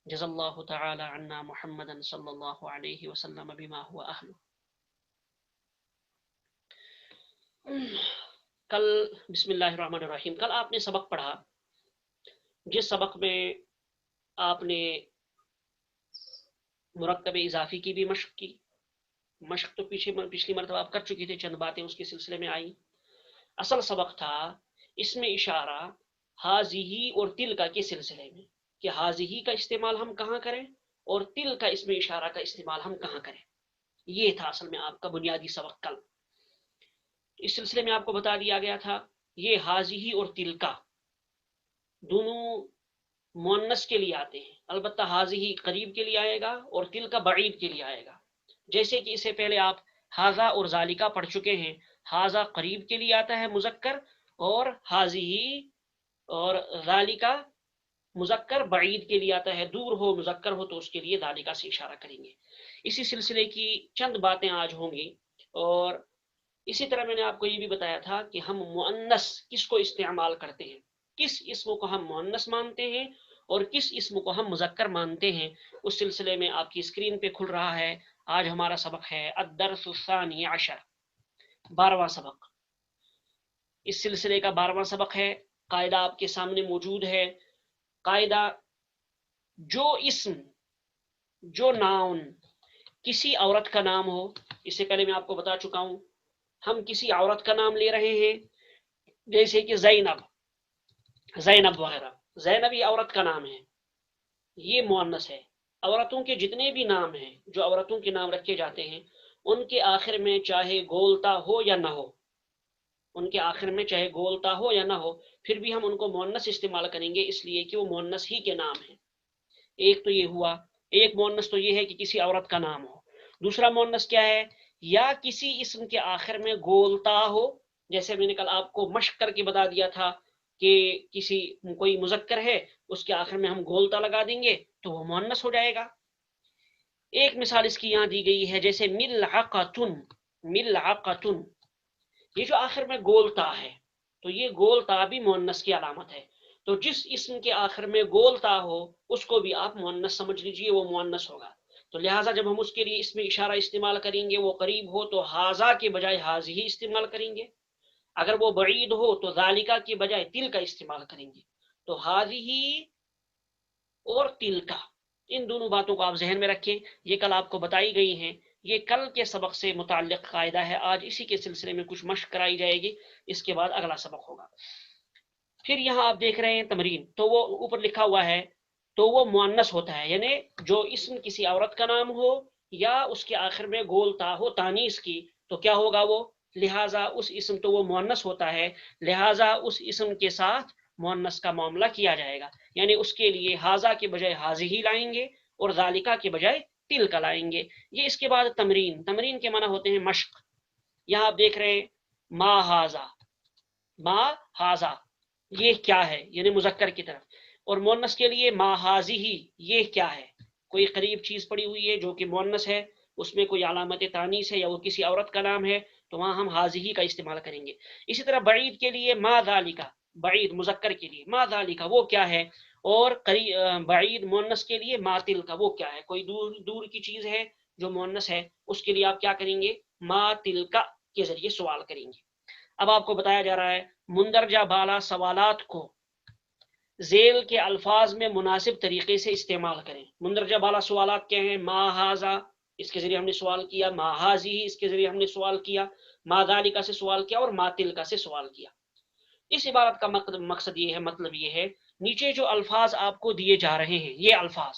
جزا اللہ تعالی عنا محمدا صلی اللہ علیہ وسلم بما هو اہلہ۔ کل بسم اللہ الرحمن الرحیم، کل آپ نے سبق پڑھا جس سبق میں آپ نے مرکب اضافی کی بھی مشق کی۔ مشق تو پچھلی مرتبہ آپ کر چکی تھے، چند باتیں اس کے سلسلے میں آئیں۔ اصل سبق تھا اس میں اشارہ حاضی اور تلکا کے سلسلے میں، کہ حاضی کا استعمال ہم کہاں کریں اور تل کا اس میں اشارہ کا استعمال ہم کہاں کریں۔ یہ تھا اصل میں آپ کا بنیادی سبق کل۔ اس سلسلے میں آپ کو بتا دیا گیا تھا یہ حاضی اور تلکا دونوں مؤنث کے لیے آتے ہیں، البتہ حاضی قریب کے لیے آئے گا اور تلکا بعید کے لیے آئے گا۔ جیسے کہ اس سے پہلے آپ حاضا اور ذالکا پڑھ چکے ہیں۔ حاضا قریب کے لیے آتا ہے مذکر، اور حاضی اور ذالکا مذکر بعید کے لیے آتا ہے، دور ہو مذکر ہو تو اس کے لیے ذالکا سے اشارہ کریں گے۔ اسی سلسلے کی چند باتیں آج ہوں گی، اور اسی طرح میں نے آپ کو یہ بھی بتایا تھا کہ ہم مؤنث کس کو استعمال کرتے ہیں، کس اسم کو ہم مؤنث مانتے ہیں اور کس اسم کو ہم مذکر مانتے ہیں۔ اس سلسلے میں آپ کی اسکرین پہ کھل رہا ہے، آج ہمارا سبق ہے الدرس الثانی عشر، 12واں سبق۔ اس سلسلے کا 12واں سبق ہے۔ قاعدہ آپ کے سامنے موجود ہے۔ قاعدہ، جو اسم، جو ناؤن کسی عورت کا نام ہو، اس سے پہلے میں آپ کو بتا چکا ہوں، ہم کسی عورت کا نام لے رہے ہیں جیسے کہ زینب، زینب وغیرہ، زینب یہ عورت کا نام ہے، یہ مؤنث ہے۔ عورتوں کے جتنے بھی نام ہیں، جو عورتوں کے نام رکھے جاتے ہیں، ان کے آخر میں چاہے گولتا ہو یا نہ ہو، ان کے آخر میں چاہے گولتا ہو یا نہ ہو، پھر بھی ہم ان کو مؤنث استعمال کریں گے، اس لیے کہ وہ مؤنث ہی کے نام ہیں۔ ایک تو یہ ہوا، ایک مؤنث تو یہ ہے کہ کسی عورت کا نام ہو۔ دوسرا مؤنث کیا ہے؟ یا کسی اسم کے آخر میں گولتا ہو، جیسے میں نے کل آپ کو مشق کر کے بتا دیا تھا کہ کوئی مذکر ہے، اس کے آخر میں ہم گولتا لگا دیں گے تو وہ مؤنث ہو جائے گا۔ ایک مثال اس کی یہاں دی گئی ہے، جیسے ملعقتن، ملعقتن، یہ جو آخر میں گولتا ہے تو یہ گولتا بھی مؤنث کی علامت ہے۔ تو جس اسم کے آخر میں گولتا ہو اس کو بھی آپ مؤنث سمجھ لیجئے، وہ مؤنث ہوگا۔ تو لہٰذا جب ہم اس کے لیے اس میں اشارہ استعمال کریں گے، وہ قریب ہو تو حاضا کے بجائے حاضی استعمال کریں گے، اگر وہ بعید ہو تو ذالکا کے بجائے تل کا استعمال کریں گے۔ تو حاضی اور تل کا، ان دونوں باتوں کو آپ ذہن میں رکھیں، یہ کل آپ کو بتائی گئی ہیں، یہ کل کے سبق سے متعلق قاعدہ ہے۔ آج اسی کے سلسلے میں کچھ مشق کرائی جائے گی، اس کے بعد اگلا سبق ہوگا۔ پھر یہاں آپ دیکھ رہے ہیں تمرین، تو وہ اوپر لکھا ہوا ہے، تو وہ مؤنث ہوتا ہے، یعنی جو اسم کسی عورت کا نام ہو یا اس کے آخر میں گولتا ہو تانیث کی، تو کیا ہوگا وہ؟ لہٰذا اس اسم تو وہ مؤنث ہوتا ہے، لہٰذا اس اسم کے ساتھ مؤنث کا معاملہ کیا جائے گا، یعنی اس کے لیے حاضا کے بجائے حاضی ہی لائیں گے اور ذالکا کے بجائے تل کا لائیں گے۔ یہ اس کے بعد تمرین، تمرین کے معنی ہوتے ہیں مشق۔ یہاں آپ دیکھ رہے ہیں ما حاضا، ما حاضا یہ کیا ہے، یعنی مذکر کی طرف، اور مؤنث کے لیے ما حاضی یہ کیا ہے، کوئی قریب چیز پڑی ہوئی ہے جو کہ مؤنث ہے، اس میں کوئی علامت تانیث ہے یا وہ کسی عورت کا نام ہے، تو وہاں ہم حاضی کا استعمال کریں گے۔ اسی طرح بعید کے لیے ما ذالکا، بعید مذکر کے لیے ما ذالکا وہ کیا ہے، اور بعید مؤنث کے لیے ما تلکا وہ کیا ہے، کوئی دور دور کی چیز ہے جو مؤنث ہے، اس کے لیے آپ کیا کریں گے؟ ما تلکا کے ذریعے سوال کریں گے۔ اب آپ کو بتایا جا رہا ہے مندرجہ بالا سوالات کو ذیل کے الفاظ میں مناسب طریقے سے استعمال کریں۔ مندرجہ بالا سوالات کیا ہیں؟ ما حاضا، اس کے ذریعے ہم نے سوال کیا، ما حاضی اس کے ذریعے ہم نے سوال کیا، ما ذالکا سے سوال کیا، اور ما تلکا سے سوال کیا۔ اس عبارت کا مقصد یہ ہے، مطلب یہ ہے، نیچے جو الفاظ آپ کو دیے جا رہے ہیں، یہ الفاظ،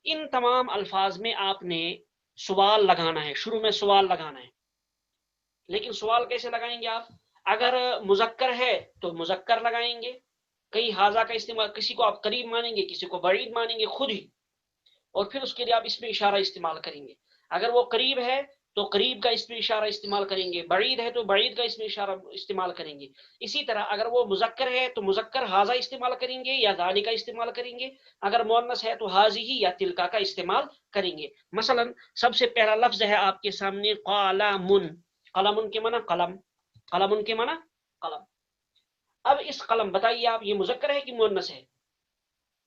ان تمام الفاظ میں آپ نے سوال لگانا ہے، شروع میں سوال لگانا ہے۔ لیکن سوال کیسے لگائیں گے آپ؟ اگر مذکر ہے تو مذکر لگائیں گے، کہیں حاضا کا استعمال، کسی کو آپ قریب مانیں گے، کسی کو بعید مانیں گے خود ہی، اور پھر اس کے لیے آپ اس میں اشارہ استعمال کریں گے۔ اگر وہ قریب ہے تو قریب کا اس میں اشارہ استعمال کریں گے، بعید ہے تو بعید کا اس میں اشارہ استعمال کریں گے۔ اسی طرح اگر وہ مذکر ہے تو مذکر حاضا استعمال کریں گے یا ذالکا استعمال کریں گے، اگر مؤنث ہے تو حاضی یا تلکا کا استعمال کریں گے۔ مثلا سب سے پہلا لفظ ہے آپ کے سامنے قلم، قلم کے معنی قلم، قلم کے معنی قلم۔ اب اس قلم بتائیے آپ یہ مذکر ہے کہ مؤنث ہے؟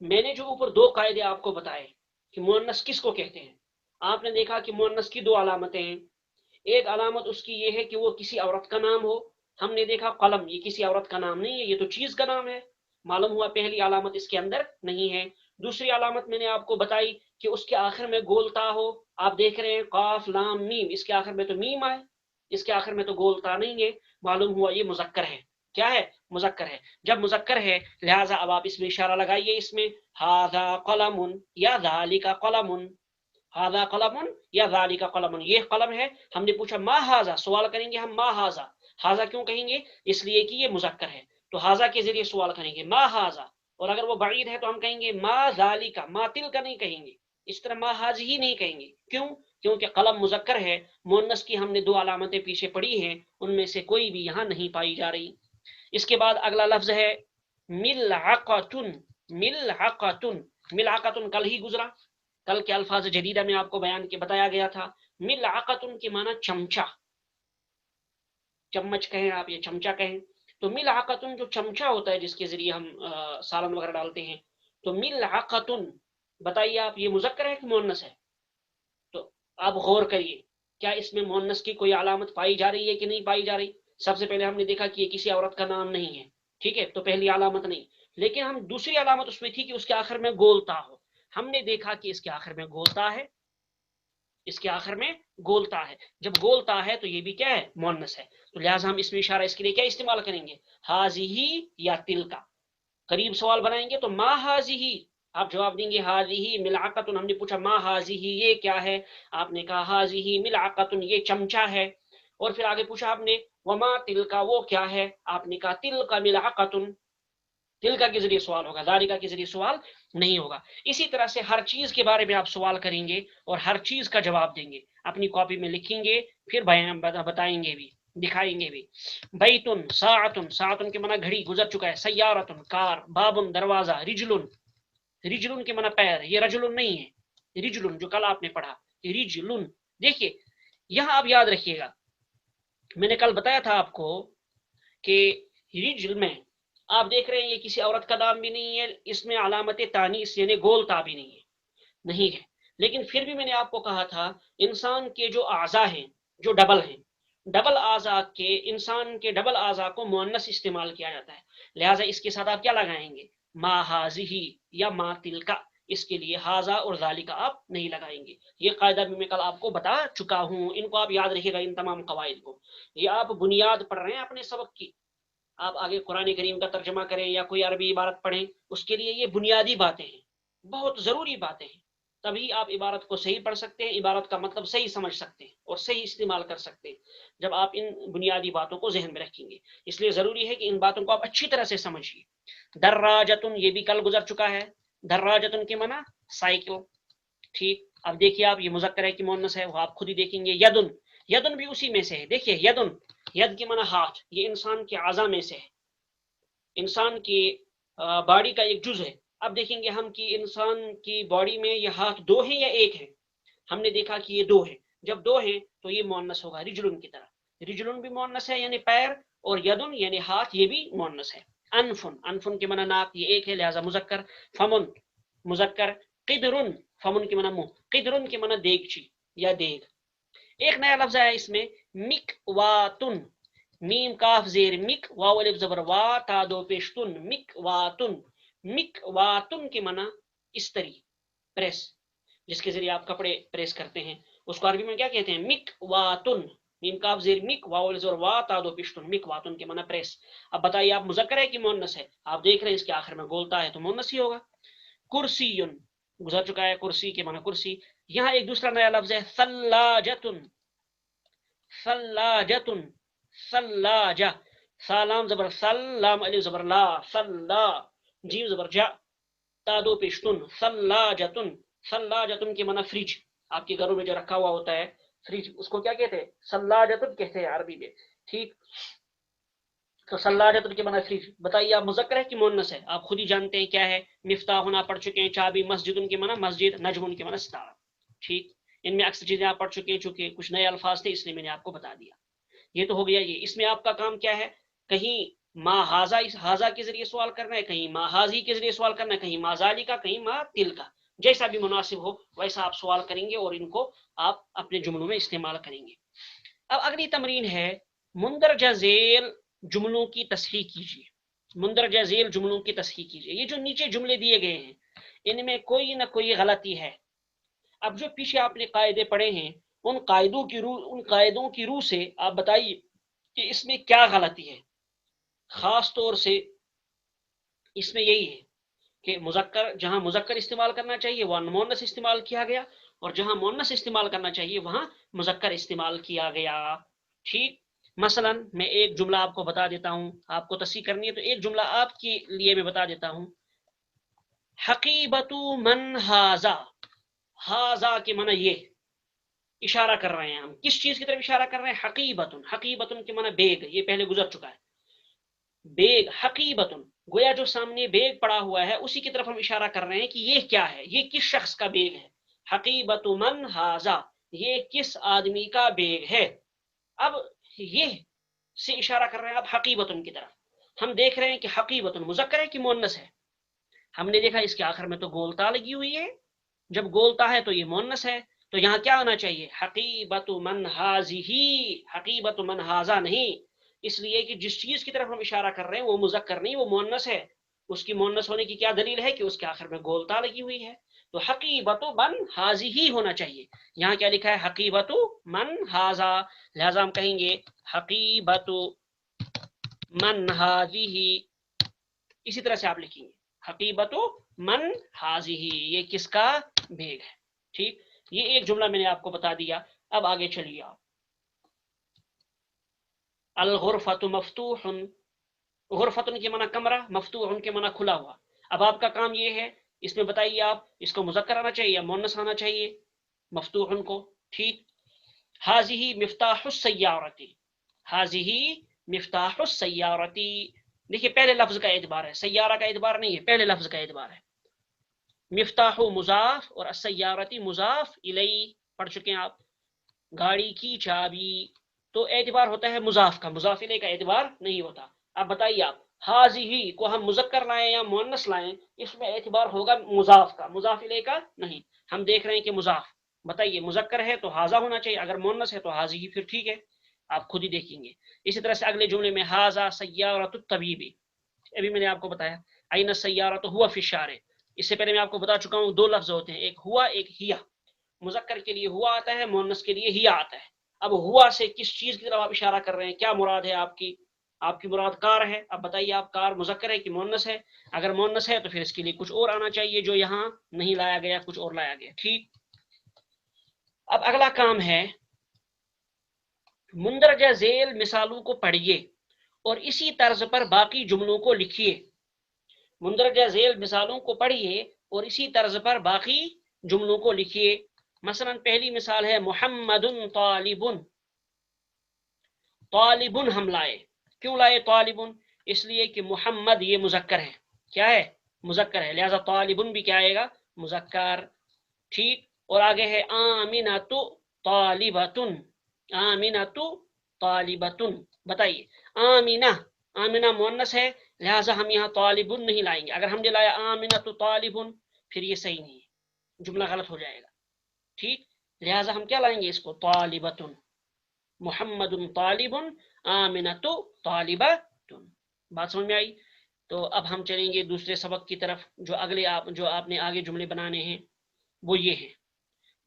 میں نے جو اوپر دو قاعدے آپ کو بتائے کہ مؤنث کس کو کہتے ہیں، آپ نے دیکھا کہ مؤنث کی دو علامتیں ہیں. ایک علامت اس کی یہ ہے کہ وہ کسی عورت کا نام ہو. ہم نے دیکھا قلم، یہ کسی عورت کا نام نہیں ہے، یہ تو چیز کا نام ہے. معلوم ہوا پہلی علامت اس کے اندر نہیں ہے. دوسری علامت میں نے آپ کو بتائی کہ اس کے آخر میں گولتا ہو. آپ دیکھ رہے ہیں قاف لام میم، اس کے آخر میں تو میم آئے، اس کے آخر میں تو گولتا نہیں ہے. معلوم ہوا یہ مذکر ہے. کیا ہے؟ مذکر ہے. جب مذکر ہے لہٰذا اب آپ اس میں اشارہ لگائیے، اس میں ھذا قلم یا ذالک قلم، ھذا قلم یا ذالک قلم، یہ قلم ہے. ہم نے پوچھا ما ھذا، سوال کریں گے ہم ما ھذا. ھذا کیوں کہیں گے؟ اس لیے کہ یہ مذکر ہے، تو ھذا کے ذریعے سوال کریں گے ما ھذا. اور اگر وہ بعید ہے تو ہم کہیں گے ما ذالک، ما تلک نہیں کہیں گے، اس طرح ما ھذہ نہیں کہیں گے. کیوں؟ کیونکہ قلم مذکر ہے. مؤنث کی ہم نے دو علامتیں پیچھے پڑھی ہیں، ان میں سے کوئی بھی یہاں نہیں پائی جا رہی. اس کے بعد اگلا لفظ ہے ملعقۃ. ملعقۃ، ملعقۃ کل ہی گزرا، کل کے الفاظ جدیدہ میں آپ کو بیان کے بتایا گیا تھا. ملعقۃ کے معنی چمچا، چمچ کہیں آپ یا چمچا کہیں. تو ملعقۃ جو چمچا ہوتا ہے جس کے ذریعے ہم سالن وغیرہ ڈالتے ہیں، تو ملعقۃ بتائیے آپ یہ مذکر ہے کہ مؤنث ہے؟ تو آپ غور کریے کیا اس میں مؤنث کی کوئی علامت پائی جا رہی ہے کہ نہیں پائی جا رہی. سب سے پہلے ہم نے دیکھا کہ یہ کسی عورت کا نام نہیں ہے، ٹھیک ہے، تو پہلی علامت نہیں. لیکن ہم دوسری علامت اس میں تھی کہ اس کے آخر میں گولتا ہو. ہم نے دیکھا کہ اس کے آخر میں گولتا ہے، اس کے آخر میں گولتا ہے. جب گولتا ہے تو یہ بھی کیا ہے؟ مؤنث ہے. تو لہٰذا ہم اس میں اشارہ اس کے لیے کیا استعمال کریں گے؟ ھذہ یا تلک. قریب سوال بنائیں گے تو ما ھذہ، آپ جواب دیں گے ھذہ ملعقۃ. ہم نے پوچھا ما ھذہ یہ کیا ہے؟ آپ نے کہا ھذہ ملعقۃ، یہ چمچا ہے. اور پھر آگے پوچھا آپ نے وما تلک، وہ کیا ہے؟ آپ نے کہا تلک ملعقۃ. تلک کے ذریعے سوال ہوگا، ذالک کے ذریعے سوال نہیں ہوگا. اسی طرح سے ہر چیز کے بارے میں آپ سوال کریں گے اور ہر چیز کا جواب دیں گے، اپنی کاپی میں لکھیں گے، پھر بتائیں گے بھی، دکھائیں گے بھی. بیتن، ساعتن، ساعتن کے معنی گھڑی گزر چکا ہے. سیارتن کار، بابن دروازہ، رجلن، رجلن کے معنی پیر، یہ رجلن نہیں ہے، رجلن جو کل آپ نے پڑھا رجلن. دیکھیے یہاں آپ یاد رکھیے گا، میں نے کل بتایا تھا آپ کو کہ رجل میں آپ دیکھ رہے ہیں یہ کسی عورت کا نام بھی نہیں ہے، اس میں علامت تانیث یعنی گولتا بھی نہیں ہے، نہیں ہے. لیکن پھر بھی میں نے آپ کو کہا تھا انسان کے جو اعضاء ہیں، جو ڈبل ہیں، ڈبل اعضاء کے، انسان کے ڈبل اعضاء کو مؤنث استعمال کیا جاتا ہے. لہٰذا اس کے ساتھ آپ کیا لگائیں گے؟ ما ھذہ یا ما تلک. اس کے لیے ھذا اور ذالک آپ نہیں لگائیں گے. یہ قاعدہ بھی میں کل آپ کو بتا چکا ہوں، ان کو آپ یاد رکھیے گا، ان تمام قواعد کو. یہ آپ بنیاد پڑھ رہے ہیں اپنے سبق کی، آپ آگے قرآن کریم کا ترجمہ کریں یا کوئی عربی عبارت پڑھیں، اس کے لیے یہ بنیادی باتیں ہیں، بہت ضروری باتیں ہیں. تبھی آپ عبارت کو صحیح پڑھ سکتے ہیں، عبارت کا مطلب صحیح سمجھ سکتے ہیں اور صحیح استعمال کر سکتے ہیں جب آپ ان بنیادی باتوں کو ذہن میں رکھیں گے. اس لیے ضروری ہے کہ ان باتوں کو آپ اچھی طرح سے سمجھیے. دراجتن یہ بھی کل گزر چکا ہے. دراجتن کے معنی سائیکل، ٹھیک. اب دیکھیے آپ یہ مذکر ہے کہ مؤنث ہے وہ آپ خود ہی دیکھیں گے. یدن، یدن بھی اسی میں سے ہے. دیکھیے یدن، ید کے معنی ہاتھ، یہ انسان کے اعضاء میں سے ہے، انسان کی باڈی کا ایک جز ہے. اب دیکھیں گے ہم کہ انسان کی باڈی میں یہ ہاتھ دو ہیں یا ایک ہے. ہم نے دیکھا کہ یہ دو ہے. جب دو ہیں تو یہ مؤنث ہوگا رجلن کی طرح. رجلن بھی مؤنث ہے یعنی پیر، اور یدن یعنی ہاتھ یہ بھی مؤنث ہے. انفن، انفن کے معنی ناک، یہ ایک ہے لہذا مذکر. فمن مذکر. قدرن، فمن کے معنی منہ، قدرن کے معنی دیگچی یا دیگ. ایک نیا لفظ آیا اس میں مکواتن، میم کاف زیر مک، واو الف زبر وا، تا دو پیشتن، مکواتن. مکواتن کے معنی استری، پریس، جس کے ذریعے آپ کپڑے پریس کرتے ہیں، اس کو عربی میں کیا کہتے ہیں؟ مکواتن. میم کاف زیر مک، واو الف زبر وا، تا دو پیشتن، مکواتن کے معنی پریس. اب بتائیے آپ مذکر ہے کہ مؤنث ہے؟ آپ دیکھ رہے ہیں اس کے آخر میں گولتا ہے تو مؤنث ہی ہوگا. کرسی گزر چکا ہے، کرسی کے معنی کرسی. یہاں ایک دوسرا نیا لفظ ہے ثلاجتن، ثلاجتن، ثلاجہ، سالام زبر سل، لام الف زبر لا، ثلا، جیم زبر جا، تا دو پیشتن، ثلاجتن. ثلاجتن کے معنی فریج، آپ کے گھروں میں جو رکھا ہوا ہوتا ہے فریج، اس کو کیا کہتے ہیں؟ ثلاجتن کہتے ہیں عربی میں، ٹھیک. تو ثلاجتن کے معنی فریج. بتائیے آپ مذکر ہے کہ مؤنث ہے؟ آپ خود ہی جانتے ہیں کیا ہے. مفتاح ہونا پڑھ چکے ہیں، چابی. مسجدن کے معنی مسجد، نجمن کے معنی ستارہ، ٹھیک. ان میں اکثر چیزیں آپ پڑھ چکے ہیں، چونکہ کچھ نئے الفاظ تھے اس لیے میں نے آپ کو بتا دیا. یہ تو ہو گیا. یہ اس میں آپ کا کام کیا ہے؟ کہیں ما हाजा इस हाजा के जरिए सवाल करना है, कहीं मा हाजी के जरिए सवाल करना है, कहीं मा जाली का, कहीं मा तिल का, जैसा भी मुनासिब हो वैसा आप सवाल करेंगे और इनको आप अपने जुमलों में इस्तेमाल करेंगे। अब अगली तमरीन है मुंदरजा झेल जुमलों की तस्हीह कीजिए। मुंदरजा झेल जुमलों की तस्हीह कीजिए। ये जो नीचे जुमले दिए गए हैं इनमें कोई ना कोई गलती है। अब जो पीछे आपने कायदे पढ़े हैं उन कायदों की रूह से आप बताइए कि इसमें क्या गलती है। खास तौर से इसमें यही है कि मुजक्कर, जहां मुजक्कर इस्तेमाल करना चाहिए वहां मुअन्नस इस्तेमाल किया गया, और जहां मुअन्नस इस्तेमाल करना चाहिए वहां मुजक्कर इस्तेमाल किया गया। ठीक, मसलन मैं एक जुमला आपको बता देता हूं, आपको तस्हीह करनी है तो एक जुमला आपके लिए मैं बता देता हूं। हकीबतु मन हाजा, हाजा के माना ये, इशारा कर रहे हैं हम किस चीज की तरफ इशारा कर रहे हैं, हकीबतुन, हकीबतुन के माना बेग, ये पहले गुजर चुका है। बेग, हकीबतुन, गोया जो सामने बेग पड़ा हुआ है उसी की तरफ हम इशारा कर रहे हैं कि ये क्या है, ये किस शख्स का बेग है। हकीबतु मन हाजा, ये किस आदमी का बेग है। अब ये से इशारा कर रहे हैं आप हकीबतुन की तरफ। हम देख रहे हैं कि हकीबतुन मुजक्कर है कि मुअन्नस है। हमने देखा इसके आखिर में तो गोलता लगी हुई है, जब गोलता है तो ये मुअन्नस है, तो यहाँ क्या आना चाहिए, हकीबतु मन हाजिही, हकीबतु मन हाजा नहीं, इसलिए कि जिस चीज की तरफ हम इशारा कर रहे हैं वो मुजक्कर नहीं, वो मुअन्नस है। उसकी मुअन्नस होने की क्या दलील है कि उसके आखिर में गोलता लगी हुई है, तो हकीबतु मन हाजिही होना चाहिए। यहाँ क्या लिखा है, हकीबतु मन हाजा, लिहाजा हम कहेंगे हकीबतु मन हाजिही। इसी तरह से आप लिखेंगे हकीबतु मन हाजिही, ये किसका भेग है। ठीक, ये एक जुमला मैंने आपको बता दिया। अब आगे चलिए आप। अल गुरफतु मफ्तूहुन, गुरफतुन के माना कमरा, मफ्तूहुन के माना खुला हुआ। अब आपका काम ये है, इसमें बताइए आप इसको मुजक्कर आना चाहिए या मुअन्नस आना चाहिए मफ्तूहुन को। ठीक, हाजिही मिफ्ताहुस सय्यारती, हाजिही मिफ्ताहुस सय्यारती। देखिए पहले लफ्ज का एतबार है, सैयारा का एतबार नहीं है, पहले लफ्ज का एतबार है। मिफ्ताहु मुजाफ और अस्सय्यारती मुजाफ इलैहि पढ़ चुके हैं आप। गाड़ी की चाबी, तो एतबार होता है मुजाफ का, मुजाफ इलैहि का एतबार नहीं होता। अब बताइए आप हाजिही को हम मुजक्कर लाएं या मुअन्नस लाएं, इसमें एतबार होगा मुजाफ का, मुजाफ इलैहि का नहीं। हम देख रहे हैं कि मुजाफ, बताइए मुजक्कर है तो हाजा होना चाहिए, अगर मुअन्नस है तो हाजिही, फिर ठीक है, आप खुद ही देखेंगे। इसी तरह से अगले जुमले में हाजा सय्यारतु तबीबी, अभी मैंने आपको बताया आइना सय्यारतु हुआ फिशारे। इससे पहले मैं आपको बता चुका हूं दो लफ्ज होते हैं, एक हुआ एक हिया। मुजक्कर के लिए हुआ आता है, मुअन्नस के लिए हिया आता है। अब हुआ से किस चीज की तरफ आप इशारा कर रहे हैं, क्या मुराद है आपकी, आपकी मुराद कार है। अब बताइए आप कार मुजक्कर है कि मुअन्नस है। अगर मुअन्नस है तो फिर इसके लिए कुछ और आना चाहिए जो यहाँ नहीं लाया गया, कुछ और लाया गया। ठीक, अब अगला काम है मुंदरजा झेल मिसालों को पढ़िए और इसी तर्ज पर बाकी जुमलों को लिखिए। मुंदरजा झेल मिसालों को पढ़िए और इसी तर्ज पर बाकी जुमलों को लिखिए। मसलन पहली मिसाल है मुहम्मदुन तालिबुन, तालिबुन हम लाए, क्यों लाए तालिबुन, इसलिए कि मुहम्मद ये मुजक्कर है, क्या है, मुजक्कर है, लिहाजा तालिबुन भी क्या आएगा, मुजक्कर। ठीक, और आगे है आमिनतु तालिबतुन, आमिनतु तालिबतुन। बताइए आमिना, आमिना मुअन्नस है, लिहाजा हम यहाँ तालिबुन नहीं लाएंगे। अगर हमने लाया आमिनतु तालिबुन फिर ये सही नहीं है, जुमला गलत हो जाएगा। ठीक, लिहाजा हम क्या लाएंगे इसको, तालिबतुन, मुहम्मदुन तालिबुन आमिनतु तालिबतुन। बात समझ में आई। तो अब हम चलेंगे दूसरे सबक की तरफ, जो आपने आगे जुमले बनाने हैं वो ये है।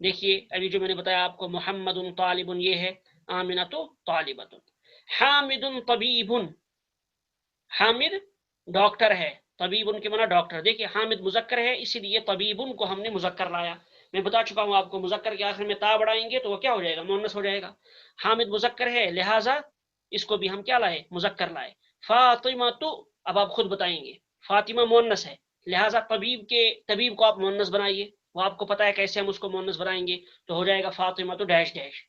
देखिए अभी जो मैंने बताया आपको, मुहम्मदुन तालिबुन ये है, आमिनतु तालिबतुन। हामिदुन तबीबुन, हामिद डॉक्टर है, तबीबुन के माना डॉक्टर। देखिए हामिद मुजक्कर है इसीलिए तबीबुन को हमने मुजक्कर लाया। मैं बता चुका हूं आपको, मुजक्कर के आखिर में ता बढ़ाएंगे तो वो क्या हो जाएगा, मुअन्नस हो जाएगा। हामिद मुजक्कर है लिहाजा इसको भी हम क्या लाए, मुजक्कर लाए। फातिमा तो, अब आप खुद बताएंगे, फातिमा मुअन्नस है लिहाजा तबीब को आप मुअन्नस बनाइए, वो आपको पता है कैसे हम उसको मुअन्नस बनाएंगे, तो हो जाएगा फातिमा तो डैश डैश।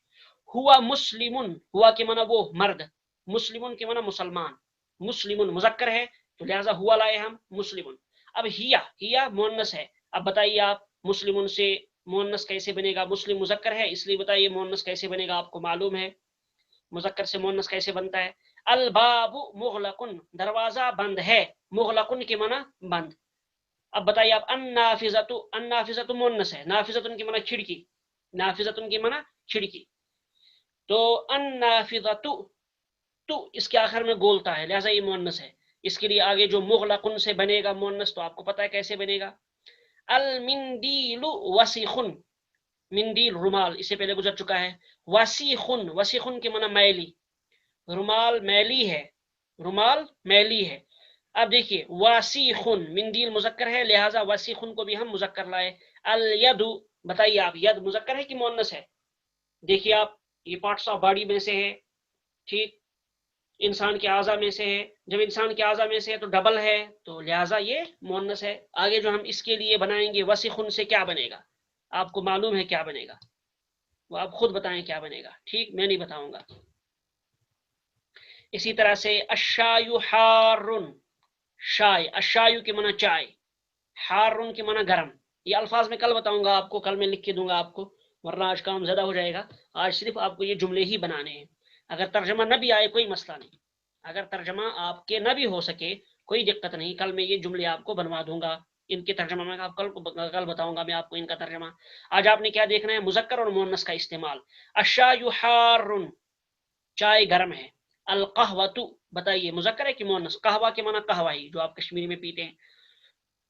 हुआ मुस्लिमुन, हुआ के माना वो मर्द, मुस्लिमुन के माना मुसलमान, मुस्लिमुन मुजक्कर है तो लिहाजा हुआ लाए हम मुस्लिमुन। अब हिया मुअन्नस है, अब बताइए आप मुस्लिमुन से मुअन्नस कैसे बनेगा, मुस्लिम मुजक्कर है इसलिए बताइए मुअन्नस कैसे बनेगा, आपको मालूम है मुजक्कर से मुअन्नस कैसे बनता है। الباب मुगलकुन, दरवाजा बंद है, मुगलकुन के माना बंद। अब बताइए आप, अन्नाफिजतु मुन्नस है, नाफिजतुन की माना खिड़की, नाफिजतुन की माना खिड़की। तो अन्नाफिजतु, तु इसके आखिर में गोलता है, लिहाजा ये मुन्नस है। इसके लिए आगे जो मुगलकुन से बनेगा मुन्नस, तो आपको पता है कैसे बनेगा। अल मिंदीलु वसीखुन, मिंदील रुमाल, इससे पहले गुजर चुका है। वसीखुन, वसीखुन के माना मैली, रुमाल मैली है, रुमाल मैली है। अब देखिए वासीखुन, मिंदील मुजक्कर है, लिहाजा वासीखुन को भी हम मुजक्कर लाए। अल यदु, बताइए आप, यद मुजक्कर है कि मुअन्नस है? देखिए आप, ये पार्ट्स ऑफ बॉडी में से है, ठीक, इंसान के आज़ा में से है। जब इंसान के आज़ा में से है तो डबल है, तो लिहाजा ये मुअन्नस है। आगे जो हम इसके लिए बनाएंगे वसीखुन से क्या बनेगा, आपको मालूम है क्या बनेगा, वो आप खुद बताएं क्या बनेगा, ठीक, मैं नहीं बताऊंगा। इसी तरह से अशायु हारुन, शाय, अशायु की माना चाय, हारुन की माना गरम। ये अल्फाज मैं कल बताऊंगा आपको, कल मैं लिख के दूंगा आपको, वरना आज काम ज्यादा हो जाएगा। आज सिर्फ आपको ये जुमले ही बनाने हैं। अगर तर्जमा न भी आए कोई मसला नहीं, अगर तर्जमा आपके न भी हो सके कोई दिक्कत नहीं, कल मैं ये जुमले आपको बनवा दूंगा, इनके तर्जमा में आप कल बताऊंगा मैं आपको इनका तर्जमा। आज आपने क्या देखना है, मुजक्कर और मुअन्नस का इस्तेमाल। अशायु हारुन, चाय गर्म है। अल कहवतु, बताइए मुजक्कर है कि मुअन्नस? कहवा के माना कहवा ही, जो आप कश्मीरी में पीते हैं।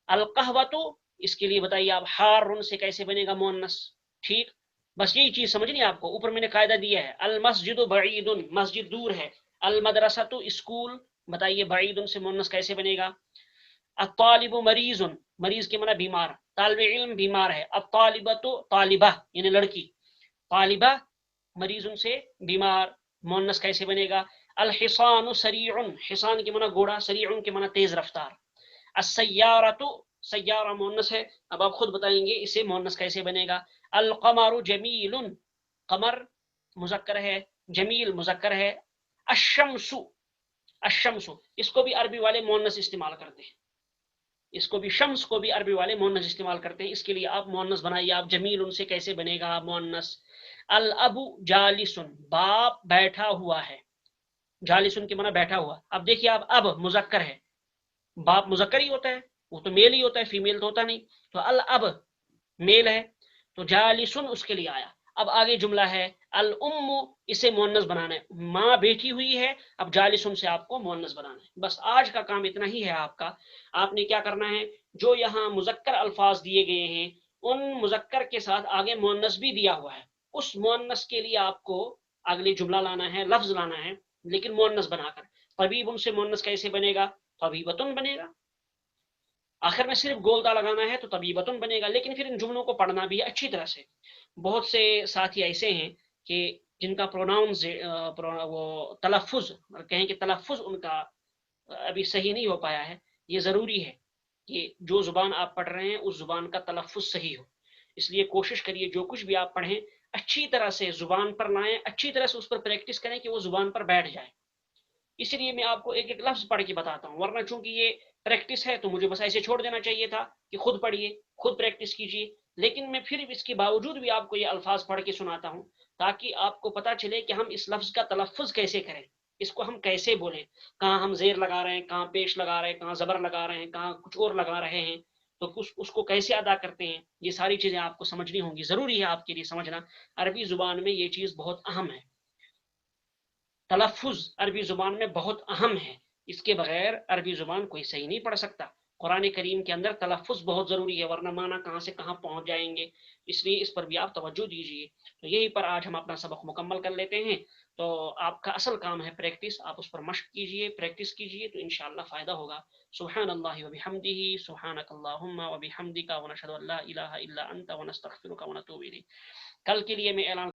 अल कहवतु, इसके लिए बताइए आप, हारुन से कैसे बनेगा मुअन्नस, ठीक। बस यही चीज समझनी है आपको। ऊपर मैंने कायदा दिया है, अल मस्जिदु बईदुन, मस्जिद दूर है। अल मदरसतु, स्कूल, बताइए बईदुन से मुअन्नस कैसे बनेगा। अत्तालिबु मरीजुन, मरीज के माना बीमार, तालिबे इल्म बीमार है। अत्तालिबतु तालिबा यानी लड़की, तालिबा मरीजुन से बीमार, मुअन्नस कैसे बनेगा। अल हिसानु सरीउन, हिसान के माना घोड़ा, सरीउन के माना तेज रफ्तार। अस्सय्यारतु, सय्यारा मुअन्नस है, अब आप खुद बताएंगे इसे मुअन्नस कैसे बनेगा। अल कमरु जमीलुन, कमर मुजक्कर है, जमील मुजक्कर है। अशम्सु, अशम्सु, इसको भी अरबी वाले मुअन्नस इस्तेमाल करते हैं, इसको भी शम्स को भी अरबी वाले मुअन्नस इस्तेमाल करते हैं। इसके लिए आप मुअन्नस बनाइए आप, जमील उनसे कैसे बनेगा मुअन्नस। अल अबू जालिसुन, बाप बैठा हुआ है, जालिसुन के माना बैठा हुआ। अब देखिए आप, अब मुजक्कर है, बाप मुजक्कर ही होता है, वो तो मेल ही होता है, फीमेल तो होता नहीं। तो अल अब मेल है, तो जालिसुन उसके लिए आया। अब आगे जुमला है अल उम्मु, इसे मुअन्नस बनाना है, माँ बैठी हुई है। अब जालिसुन से आपको मुअन्नस बनाना है। बस आज का काम इतना ही है आपका। आपने क्या करना है, जो यहाँ मुजक्कर अल्फाज दिए गए हैं, उन मुजक्कर के साथ आगे मुअन्नस भी दिया हुआ है, उस मुअन्नस के लिए आपको अगले जुमला लाना है, लफ्ज लाना है, लेकिन मुअन्नस बनाकर। तबीब उनसे मुअन्नस कैसे बनेगा, तबीबतुन बनेगा। आखिर में सिर्फ गोलता लगाना है तो तबीबतुन बनेगा, लेकिन फिर इन जुमलों को पढ़ना भी है अच्छी तरह से। बहुत से साथी ऐसे हैं कि जिनका प्रोनाउंस वो तलफ़ुज़, कहें कि तलफ़ुज़ उनका अभी सही नहीं हो पाया है। ये ज़रूरी है कि जो ज़ुबान आप पढ़ रहे हैं उस ज़ुबान का तलफ़ुज़ सही हो। इसलिए कोशिश करिए जो कुछ भी आप पढ़ें अच्छी तरह से ज़ुबान पर लाएं, अच्छी तरह से उस पर प्रैक्टिस करें कि वो ज़ुबान पर बैठ जाए। इसलिए मैं आपको एक एक लफ्ज पढ़ के बताता हूँ, वरना चूंकि ये प्रैक्टिस है तो मुझे बस ऐसे छोड़ देना चाहिए था कि खुद पढ़िए, खुद प्रैक्टिस कीजिए। लेकिन मैं फिर इसके बावजूद भी आपको ये अल्फाज पढ़ के सुनाता हूँ, ताकि आपको पता चले कि हम इस लफ्ज का तलफ़ुज़ कैसे करें, इसको हम कैसे बोलें, कहाँ हम जेर लगा रहे हैं, कहाँ पेश लगा रहे हैं, कहाँ जबर लगा रहे हैं, कहाँ कुछ और लगा रहे हैं, तो उसको कैसे अदा करते हैं। ये सारी चीजें आपको समझनी होंगी, जरूरी है आपके लिए समझना। अरबी जुबान में ये चीज बहुत अहम है, तलफ़ुज़ अरबी ज़ुबान में बहुत अहम है। इसके बगैर अरबी ज़ुबान कोई सही नहीं पढ़ सकता। कुरान करीम के अंदर तलफ़ुज़ बहुत ज़रूरी है, वरना माना कहाँ से कहाँ पहुँच जाएंगे। इसलिए इस पर भी आप तवज्जो दीजिए। तो यहीं पर आज हम अपना सबक मुकम्मल कर लेते हैं। तो आपका असल काम है प्रैक्टिस, आप उस पर मशक कीजिए, प्रैक्टिस कीजिए, तो इंशाअल्लाह फ़ायदा होगा। सुब्हानल्लाहि व बिहम्दिही, सुब्हानकल्लाहुम्मा व बिहम्दिका, व नशहदु अल्ला इलाहा इल्ला अंता, व नस्तगफिरुका व नतूबु इलैक। कल के लिए मैं ऐलान